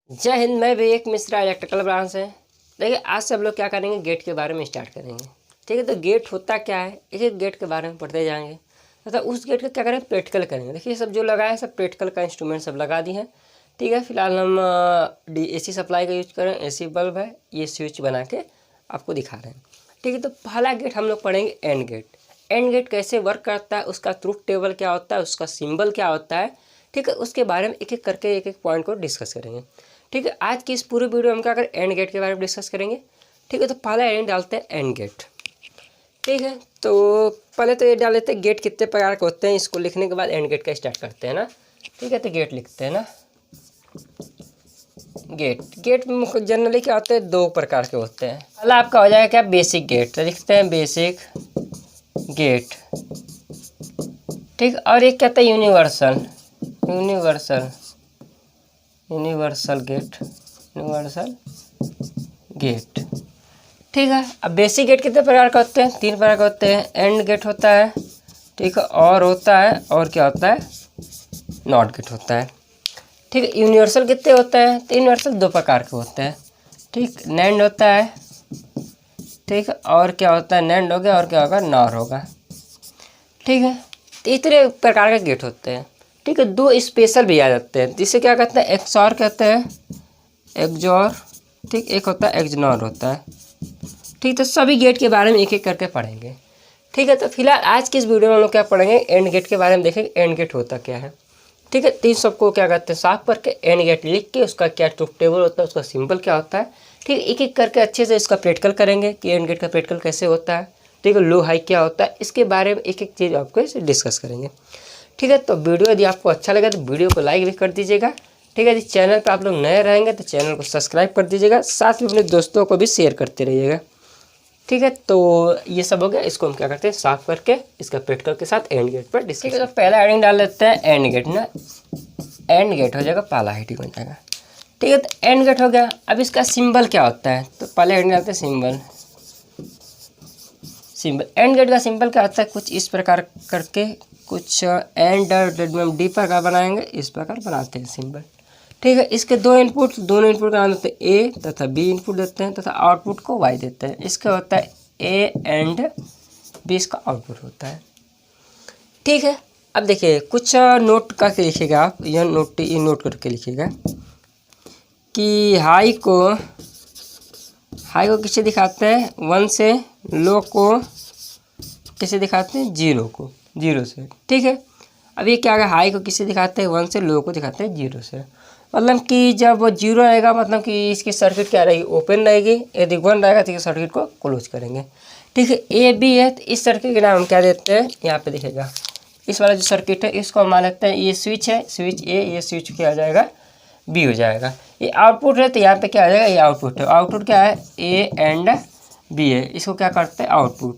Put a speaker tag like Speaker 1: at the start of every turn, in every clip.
Speaker 1: जय हिंद। मैं विवेक Mishra, electrical branch है। देखिए, आज से हम लोग क्या करेंगे, गेट के बारे में स्टार्ट करेंगे। ठीक है, तो गेट होता क्या है, एक एक गेट के बारे में पढ़ते जाएंगे तथा उस गेट का क्या करेंगे, प्रैक्टिकल करेंगे। देखिए, सब जो लगा है सब प्रैक्टिकल का इंस्ट्रूमेंट सब लगा दिए हैं। ठीक है, फिलहाल हम AC सप्लाई का यूज करें, AC बल्ब है, ये स्विच बना के आपको दिखा रहे हैं। ठीक है, तो पहला गेट हम लोग पढ़ेंगे एंड गेट। एंड गेट कैसे वर्क करता है, उसका ट्रूथ टेबल क्या होता है, उसका सिंबल क्या होता है। ठीक है, उसके बारे में एक एक करके एक एक पॉइंट को डिस्कस करेंगे। ठीक है, आज की इस पूरे वीडियो में हम क्या करें, एंड गेट के बारे में डिस्कस करेंगे। ठीक है, तो पहला एंड डालते हैं एंड गेट। ठीक है, तो पहले तो ये डाल लेते हैं गेट कितने प्रकार के होते हैं। इसको लिखने के बाद एंड गेट का स्टार्ट करते हैं ना। ठीक है, तो गेट लिखते हैं ना। गेट जनरली क्या होते हैं, दो प्रकार के होते हैं। पहला आपका हो जाएगा क्या, बेसिक गेट। तो लिखते हैं बेसिक गेट। ठीक, और एक क्या होता है, यूनिवर्सल गेट। ठीक है, अब बेसिक गेट कितने प्रकार का होते हैं, तीन प्रकार के होते हैं। एंड गेट होता है, ठीक है, और होता है, और क्या होता है, नॉट गेट होता है। ठीक है, यूनिवर्सल कितने होते हैं, तो यूनिवर्सल दो प्रकार के होते हैं। ठीक, नैंड होता है, ठीक है, और क्या होता है, नैंड हो गया, और क्या होगा, नॉर होगा। ठीक है, तो इतने प्रकार के गेट होते हैं। ठीक है, दो स्पेशल भी आ जाते हैं, जिसे क्या कहते हैं, एक्सॉर कहते हैं, एक्सॉर। ठीक, एक होता है एक्सनॉर होता है। ठीक, तो सभी गेट के बारे में एक एक करके पढ़ेंगे। ठीक है, तो फिलहाल आज की इस वीडियो में हम लोग क्या पढ़ेंगे, एंड गेट के बारे में देखेंगे, एंड गेट होता क्या है। ठीक है, तो इन सबको क्या कहते हैं, साफ करके एंड गेट लिख के उसका क्या ट्रूथ टेबल होता है, उसका सिंबल क्या होता है। ठीक है, एक एक करके अच्छे से इसका प्रैक्टिकल करेंगे कि एंड गेट का प्रैक्टिकल कैसे होता है। ठीक है, लो हाई क्या होता है, इसके बारे में एक एक चीज़ आपको इसे डिस्कस करेंगे। ठीक है, तो वीडियो यदि आपको अच्छा लगा तो वीडियो को लाइक भी कर दीजिएगा। ठीक है, यदि चैनल पर आप लोग नए रहेंगे तो चैनल को सब्सक्राइब कर दीजिएगा, साथ में अपने दोस्तों को भी शेयर करते रहिएगा। ठीक है, तो ये सब हो गया। इसको हम क्या करते हैं, साफ करके इसका प्रैक्टिकल के साथ एंड गेट पर डिस्कस। ठीक है, तो पहला हेडिंग डाल लेते हैं एंड गेट ना। एंड गेट हो जाएगा, पहला हेडिंग हो जाएगा। ठीक है, तो एंड गेट हो गया। अब इसका सिंबल क्या होता है, तो पहले हेडिंग डालते हैं सिंबल। एंड गेट का सिंबल क्या होता है, कुछ इस प्रकार करके, कुछ एंड डी प्रकार बनाएंगे, इस प्रकार बनाते हैं सिंबल। ठीक है, इसके दोनों इनपुट का नाम देते हैं ए तथा बी इनपुट देते हैं, तथा आउटपुट को वाई देते हैं। इसका होता है ए एंड बी, इसका आउटपुट होता है। ठीक है, अब देखिए कुछ नोट करके लिखिएगा आप, यह नोट करके लिखिएगा कि हाई को किसे दिखाते हैं, 1 से, लो को किसे दिखाते हैं, 0 से। ठीक है, अब ये क्या है, हाई को किसे दिखाते हैं, 1 से, लो को दिखाते हैं 0 से। मतलब कि जब वो 0 रहेगा मतलब कि इसकी सर्किट क्या रहेगी, ओपन रहेगी। यदि 1 रहेगा तो सर्किट को क्लोज करेंगे। ठीक है, ए बी है, तो इस सर्किट के नाम हम क्या देते हैं, यहाँ पे दिखेगा। इस वाला जो सर्किट है इसको हम मान लेते हैं, ये स्विच है, स्विच ए, ये स्विच क्या हो जाएगा, बी हो जाएगा। ये आउटपुट है, तो यहाँ पे क्या आ जाएगा, ये आउटपुट है। आउटपुट क्या है, ए एंड बी है, इसको क्या करते हैं, आउटपुट।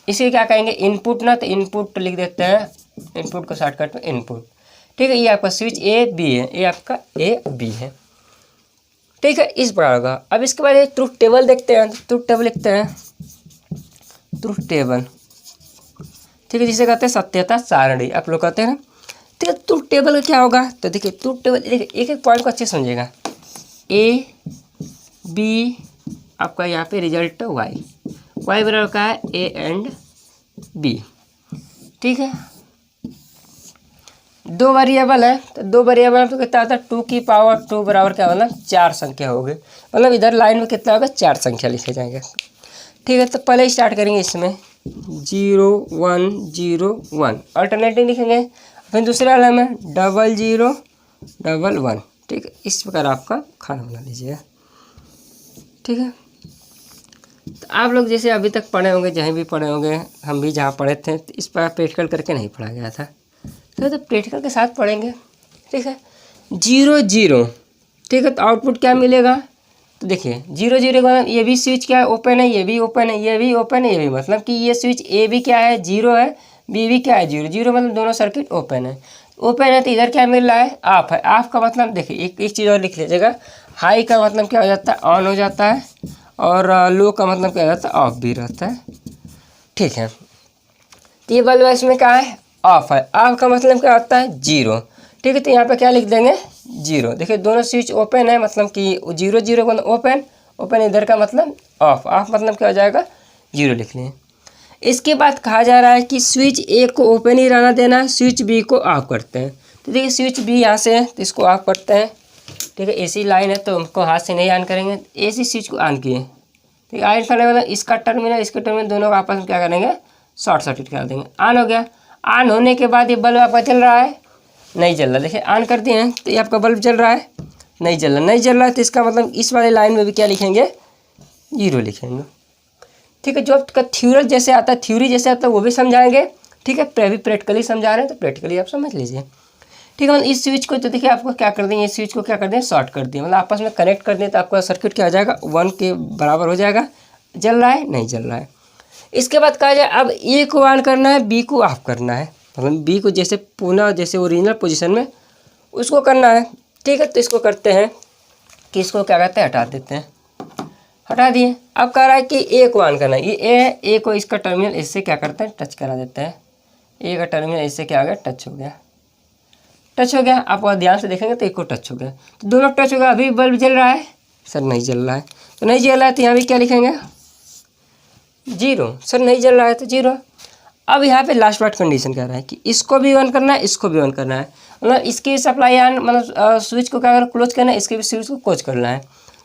Speaker 1: इसे क्या कहेंगे, इनपुट ना, तो इनपुट लिख देते हैं, इनपुट को शॉर्टकट में इनपुट। ठीक है, ये आपका स्विच ए बी है, ये आपका ए बी है। ठीक है, इस प्रकार का। अब इसके बाद ये ट्रूथ टेबल देखते हैं। ट्रूथ टेबल लिखते हैं, ट्रूथ टेबल। ठीक है, जिसे कहते हैं सत्यता सारणी, आप लोग कहते हैं ना। ठीक है, ट्रूथ टेबल क्या होगा, तो देखिए ट्रूथ टेबल, देखिए एक एक पॉइंट को अच्छे से समझिएगा। ए बी आपका यहाँ पे रिजल्ट वाई बराबर का है ए एंड बी। ठीक है, दो वेरिएबल है, तो दो वेरिएबल तो कितना होता है, 2 की पावर 2 बराबर क्या, मतलब 4 संख्या हो गई। मतलब इधर लाइन में कितना होगा, 4 संख्या लिखे जाएंगे। ठीक है, तो पहले स्टार्ट करेंगे इसमें 0 1 0 1, अल्टरनेटिव लिखेंगे। फिर दूसरे वाले में 0 0 1 1। ठीक है, इस प्रकार आपका खाना बना लीजिएगा। ठीक है, तो आप लोग जैसे अभी तक पढ़े होंगे, जहाँ भी पढ़े होंगे, हम भी जहाँ पढ़े थे, तो इस पर प्रैक्टिकल करके नहीं पढ़ा गया था, तो प्रैक्टिकल के साथ पढ़ेंगे। ठीक है, 0 0। ठीक है, तो आउटपुट क्या मिलेगा, तो देखिए 0 0 का मतलब ये भी स्विच क्या है, ओपन है, ये भी ओपन है, ये भी ओपन है, ये भी, मतलब कि ये स्विच ए भी क्या है, 0 है, बी भी क्या है, 0 0, मतलब दोनों सर्किट ओपन है। ओपन है तो इधर क्या मिल रहा है, ऑफ है। ऑफ का मतलब देखिए एक चीज़ और लिख लीजिएगा, हाई का मतलब क्या हो जाता है, ऑन हो जाता है, और लो का मतलब क्या हो जाता है, ऑफ भी रहता है। ठीक है, तो ये बल्ब इसमें क्या है, ऑफ है। ऑफ का मतलब क्या होता है, 0। ठीक है, तो यहाँ पे क्या लिख देंगे, जीरो। देखिए दोनों स्विच ओपन है, मतलब कि 0 0 मतलब ओपन, ओपन इधर का मतलब ऑफ, ऑफ मतलब क्या हो जाएगा, जीरो लिख लें। इसके बाद कहा जा रहा है कि स्विच ए को ओपन ही रहना देना है, स्विच बी को ऑफ करते हैं। तो देखिए स्विच बी यहाँ से है तो इसको ऑफ करते हैं, ठीक है। एसी लाइन है तो हमको हाथ से नहीं ऑन करेंगे, एसी स्विच को ऑन किए, ठीक है। ऑन करने मतलब इसका टर्मिनल इसके टर्मिनल दोनों का आपस में क्या करेंगे, शॉर्ट सर्किट कर देंगे। ऑन हो गया। ऑन होने के बाद ये बल्ब आपका चल रहा है, नहीं जल रहा। देखिए ऑन कर दिए हैं तो ये आपका बल्ब जल रहा है, नहीं जल रहा, नहीं जल रहा है तो इसका मतलब इस वाले लाइन में भी क्या लिखेंगे, जीरो लिखेंगे, ठीक है। जो आपका थ्योरल जैसे आता है, थ्योरी जैसे आता है वो भी समझाएंगे, ठीक है। अभी प्रैक्टिकली समझा रहे हैं तो प्रैक्टिकली आप समझ लीजिए, ठीक है। मतलब इस स्विच को तो देखिए आपको क्या कर देंगे, इस स्विच को क्या कर दें, शॉर्ट कर दिए, मतलब आपस में कनेक्ट कर दें तो आपका सर्किट क्या हो जाएगा, 1 के बराबर हो जाएगा। जल रहा है, नहीं जल रहा है। इसके बाद कहा जाए अब ए को ऑन करना है, बी को ऑफ करना है, मतलब बी को जैसे पुनः जैसे ओरिजिनल पोजीशन में उसको करना है, ठीक है। तो इसको करते हैं कि इसको क्या कहते हैं, हटा देते हैं, हटा दिए। अब कह रहा है कि ए को ऑन करना है, ये ए है, ए को इसका टर्मिनल इससे क्या करते हैं, टच करा देते हैं। ए का टर्मिनल इससे क्या हो गया, टच हो गया, टच हो गया। आप ध्यान से देखेंगे तो एक को टच हो गया, तो दोनों टच हो गया। अभी बल्ब जल रहा है, सर नहीं जल रहा है, तो नहीं जल रहा है तो यहाँ भी क्या लिखेंगे, जीरो। सर नहीं जल रहा है तो जीरो। अब यहाँ पे लास्ट वाट कंडीशन कह रहा है कि इसको भी ऑन करना है, इसको भी ऑन करना है, मतलब इसकी सप्लाई ऑन, मतलब स्विच को क्या करना, क्लोज करना है, इसके भी स्विच को क्लोज करना है।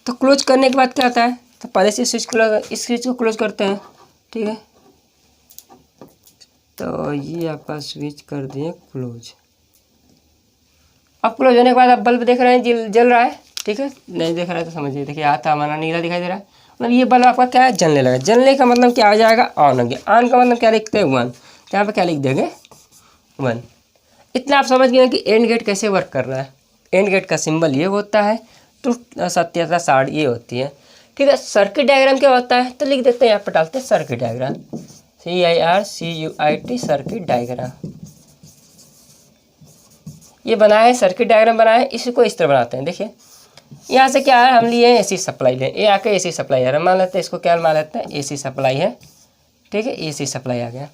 Speaker 1: तो क्लोज करने के बाद क्या होता है, तो पहले से स्विच क्लोज, इस स्विच को क्लोज करते हैं, ठीक है। तो ये आपका स्विच कर दिए क्लोज। अब क्लोज होने के बाद आप बल्ब देख रहे हैं जल रहा है, ठीक है। नहीं देख रहा है तो समझिए, देखिए हाथ हमारा नीला दिखाई दे रहा है, मतलब ये बल्ब आपका क्या है, जलने लगा। जलने का मतलब क्या आ जाएगा, ऑन हो गया। ऑन का मतलब क्या लिखते हैं, 1, तो यहाँ पर क्या लिख देंगे, 1। इतना आप समझ गए कि एंड गेट कैसे वर्क कर रहा है। एंड गेट का सिंबल ये होता है, तो सत्यता साड़ ये होती है, ठीक है। सर्किट डायग्राम क्या होता है, तो लिख देते हैं, यहाँ पर डालते हैं circuit diagram, CIRCUIT circuit diagram. ये बनाया है, सर्किट डायग्राम बनाया है, इसी को इस तरह बनाते हैं। देखिए यहाँ से क्या है, हम लिए एसी सप्लाई ले, ये आके एसी सप्लाई आ रहा है, मान लेते हैं इसको क्या मान लेते हैं, एसी सप्लाई है, ठीक है। एसी सप्लाई आ गया,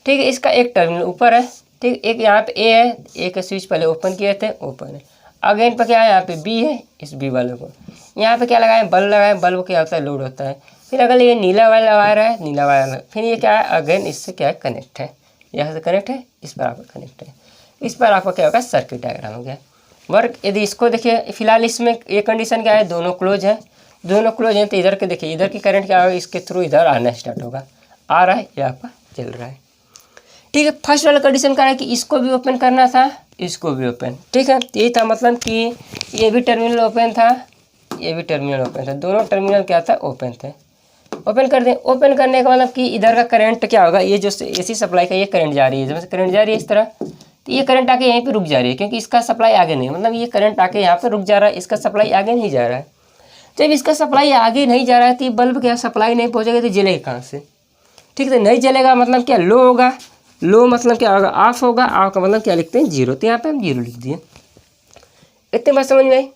Speaker 1: ठीक है। इसका एक टर्मिनल ऊपर है, ठीक। एक यहाँ पे ए है, ए का स्विच पहले ओपन किए थे, ओपन है। अगेन पर क्या है, यहाँ पे बी है, इस बी वाले को यहाँ पे क्या लगाए, बल्ब लगाए, बल्ब क्या होता है, लोड होता है। फिर अगर ये नीला वाला वायर है, नीला वायर, फिर ये क्या है, अगेन इससे क्या है, कनेक्ट है, यहाँ से कनेक्ट है, इस पर आपका कनेक्ट है। इस पर आपका क्या होगा, सर्किट डायग्राम हो गया वर्क। यदि इसको देखिए, फिलहाल इसमें ये कंडीशन क्या है, दोनों क्लोज है, दोनों क्लोज हैं, तो इधर के देखिए, इधर की करंट क्या होगा, इसके थ्रू इधर आना स्टार्ट होगा, आ रहा है, ये आपका चल रहा है, ठीक है। फर्स्ट वाला कंडीशन कह रहा है कि इसको भी ओपन करना था, इसको भी ओपन, ठीक है। यही था मतलब कि ये भी टर्मिनल ओपन था, ये भी टर्मिनल ओपन था, दोनों टर्मिनल क्या था, ओपन थे। ओपन कर दें, ओपन करने का मतलब कि इधर का करंट क्या होगा, ये जो एसी सप्लाई का ये करंट जा रही है, जब से करंट जा रही है इस तरह, तो ये करंट आके यहीं पे रुक जा रही है, क्योंकि इसका सप्लाई आगे नहीं, मतलब ये करंट आके यहाँ पे रुक जा रहा है, इसका सप्लाई आगे नहीं जा रहा है। जब इसका सप्लाई आगे नहीं जा रहा है तो ये बल्ब क्या सप्लाई नहीं पहुँचेगा तो जलेगा कहाँ से, ठीक है। तो नहीं जलेगा मतलब क्या, लो होगा, लो मतलब क्या होगा, ऑफ होगा, ऑफ का मतलब क्या लिखते हैं, जीरो, तो यहाँ पे हम जीरो लिख दिए। इतने बात समझ में आई,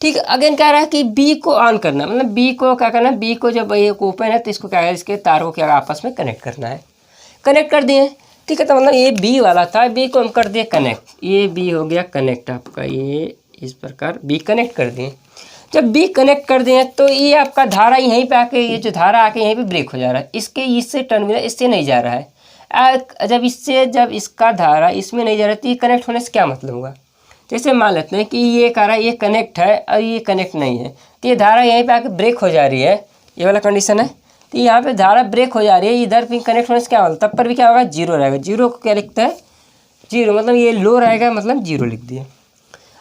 Speaker 1: ठीक है। अगेन कह रहा है कि बी को ऑन करना, मतलब बी को क्या करना, बी को जब ये ओपन है तो इसको क्या है, इसके तार को क्या आपस में कनेक्ट करना है, कनेक्ट कर दिए, ठीक है। तो मतलब ये बी वाला था, बी को हम कर दिए कनेक्ट, ये बी हो गया कनेक्ट आपका, ये इस प्रकार बी कनेक्ट कर दिए। जब बी कनेक्ट कर दिए तो ये आपका धारा यहीं पे आके, ये जो धारा आके यहीं पे ब्रेक हो जा रहा है, इसके इससे टर्मिनल इससे नहीं जा रहा है। जब इसका धारा इसमें नहीं जा रहा तो ये कनेक्ट होने से क्या मतलब होगा, जैसे मान लेते हैं कि ये कह रहा है ये कनेक्ट है और ये कनेक्ट नहीं है, तो ये धारा यहीं पे आके ब्रेक हो जा रही है, ये वाला कंडीशन है। तो यहाँ पे धारा ब्रेक हो जा रही है, इधर भी कनेक्ट होने से क्या होगा, तब पर भी क्या होगा, जीरो रहेगा। जीरो को क्या लिखता है, जीरो, मतलब ये लो रहेगा, मतलब जीरो लिख दिए।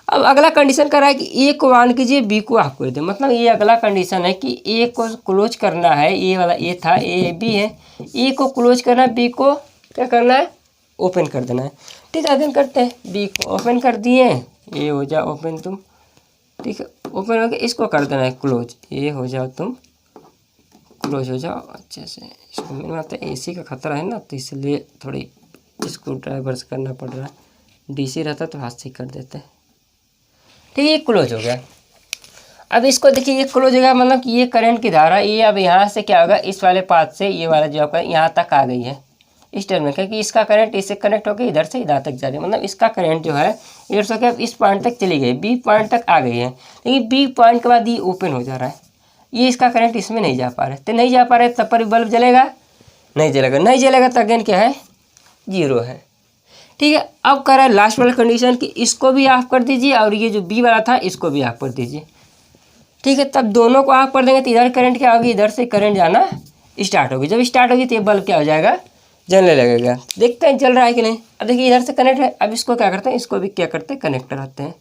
Speaker 1: अब अगला कंडीशन कर रहा है कि ए को ऑन कीजिए, बी को ऑफ कर दे, मतलब ये अगला कंडीशन है कि ए को क्लोज करना है, ये वाला ए था, ए बी है, ए को क्लोज करना है, बी को क्या करना है, ओपन कर देना है, ठीक है। अगेन करते हैं, बी को ओपन कर दिए, ये हो जाओ ओपन तुम, ठीक है। ओपन हो गया, इसको कर देना है क्लोज, ये हो जाओ तुम क्लोज हो जाओ अच्छे से। इसको मेरे माता एसी का खतरा है ना, तो इसलिए थोड़ी स्क्रू ड्राइवर से करना पड़ रहा है, डीसी रहता तो हाथ से कर देते, ठीक है। ये क्लोज हो गया। अब इसको देखिए, ये क्लोज हो गया, मतलब कि ये करंट की धारा ये अब यहाँ से क्या होगा, इस वाले पाथ से ये वाला जो आपका यहाँ तक आ गई है, इस टर्मिनल, क्योंकि इसका करंट इससे कनेक्ट होकर इधर से इधर तक जा रही है, मतलब इसका करंट जो है इधर से होकर इस पॉइंट तक चली गई, बी पॉइंट तक आ गई है, लेकिन बी पॉइंट के बाद ये ओपन हो जा रहा है, ये इसका करंट इसमें नहीं जा पा रहा है, तो नहीं जा पा रहा है तब पर बल्ब जलेगा, नहीं जलेगा, नहीं जलेगा तो अगेन क्या है, जीरो है। ठीक है, अब कर रहा है लास्ट वाला कंडीशन कि इसको भी ऑफ कर दीजिए और ये जो बी वाला था इसको भी ऑफ कर दीजिए। ठीक है, तब दोनों को ऑफ कर देंगे तो इधर करंट क्या होगी, इधर से करंट जाना स्टार्ट होगी, जब स्टार्ट होगी तो ये बल्ब क्या हो जाएगा, जलने लगेगा। देखते हैं जल रहा है कि नहीं। अब देखिए इधर से कनेक्ट है, अब इसको क्या करते हैं, इसको भी क्या करते हैं, कनेक्ट कराते हैं।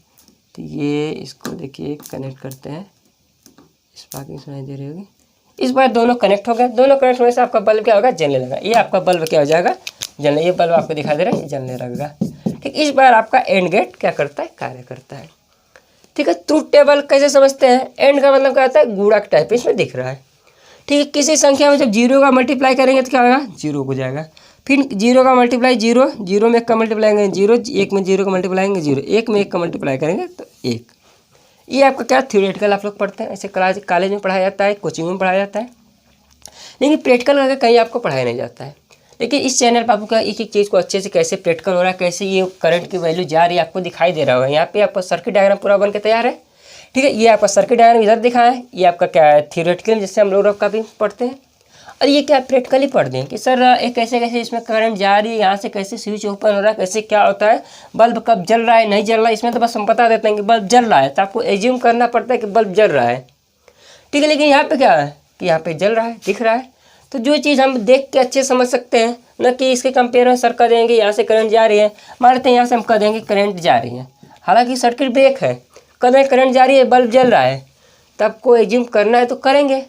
Speaker 1: तो ये इसको देखिए कनेक्ट करते हैं, इस बात की सुनाई दे रही होगी, इस बार दोनों कनेक्ट हो गए, दोनों कनेक्ट होने से आपका बल्ब क्या होगा, जलने लगा, ये आपका बल्ब क्या हो जाएगा, जलने, ये बल्ब आपको दिखाई दे रहा है, ये जलने लगेगा। ठीक, इस बार आपका एंड गेट क्या करता है, कार्य करता है। ठीक है, ट्रूथ टेबल कैसे समझते हैं, एंड का मतलब क्या होता है, गुणक टाइप इसमें दिख रहा है। ठीक है, किसी संख्या में जब जीरो का मल्टीप्लाई करेंगे तो क्या होगा, जीरो हो जाएगा, फिर जीरो का मल्टीप्लाई जीरो, जीरो में एक का मल्टीप्लाई करेंगे जीरो, एक में जीरो का मल्टीप्लाई करेंगे जीरो, एक में एक का मल्टीप्लाई करेंगे तो एक। ये आपका क्या थ्योरेटिकल आप लोग पढ़ते हैं, ऐसे कॉलेज में पढ़ाया जाता है, कोचिंग में पढ़ाया जाता है, लेकिन प्रैक्टिकल करके कहीं आपको पढ़ाया नहीं जाता है। लेकिन इस चैनल पर आपको एक एक चीज़ को अच्छे से कैसे प्रैक्टिकल हो रहा है, कैसे ये करंट की वैल्यू जा रही है आपको दिखाई दे रहा होगा। यहाँ पे आपका सर्किट डायग्राम पूरा बन के तैयार है। ठीक है, ये आपका सर्किट डायग्राम इधर दिखा है, ये आपका क्या है थ्योरेटिकल, जैसे हम लोग काफ़ी पढ़ते हैं, और ये क्या प्रैक्टिकली पढ़ दें कि सर एक कैसे कैसे इसमें करंट जा रही है, यहाँ से कैसे स्विच ओपन हो रहा है, कैसे क्या होता है, बल्ब कब जल रहा है नहीं जल रहा है, इसमें तो बस हम बता देते हैं कि बल्ब जल रहा है, तो आपको एज्यूम करना पड़ता है कि बल्ब जल रहा है। ठीक है, लेकिन यहाँ पे क्या है कि यहाँ पे जल रहा है, दिख रहा है, तो जो चीज़ हम देख के अच्छे समझ सकते हैं, न कि इसके कंपेयर में सर कह देंगे यहाँ से करंट जा रही है, मानते हैं यहाँ से हम कह देंगे करंट जा रही है, हालांकि सर्किट ब्रेक है, कह दें करंट जा रही है, बल्ब जल रहा है, तब को एज्यूम करना है तो करेंगे।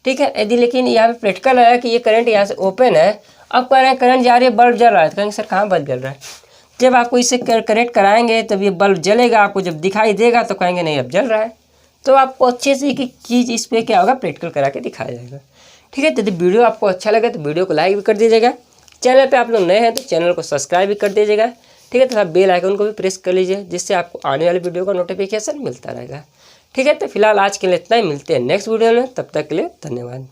Speaker 1: ठीक है, यदि लेकिन यहाँ पे प्रैक्टिकल है कि ये करंट यहाँ से ओपन है, अब कह रहे हैं करंट जा रही है, बल्ब जल रहा है, तो कहेंगे सर कहाँ बल्ब जल रहा है, जब आपको इससे कनेक्ट कराएंगे तब ये बल्ब जलेगा, आपको जब दिखाई देगा तो कहेंगे नहीं अब जल रहा है, तो आपको अच्छे से एक चीज़ इस पर क्या होगा प्रैक्टिकल करा के दिखाया जाएगा। ठीक है, तो यदि वीडियो आपको अच्छा लगे तो वीडियो को लाइक भी कर दीजिएगा, चैनल पे आप लोग नए हैं तो चैनल को सब्सक्राइब भी कर दीजिएगा। ठीक है, तथा बेल आइकन को भी प्रेस कर लीजिए, जिससे आपको आने वाली वीडियो का नोटिफिकेशन मिलता रहेगा। ठीक है, तो फिलहाल आज के लिए इतना ही, मिलते हैं नेक्स्ट वीडियो में, तब तक के लिए धन्यवाद।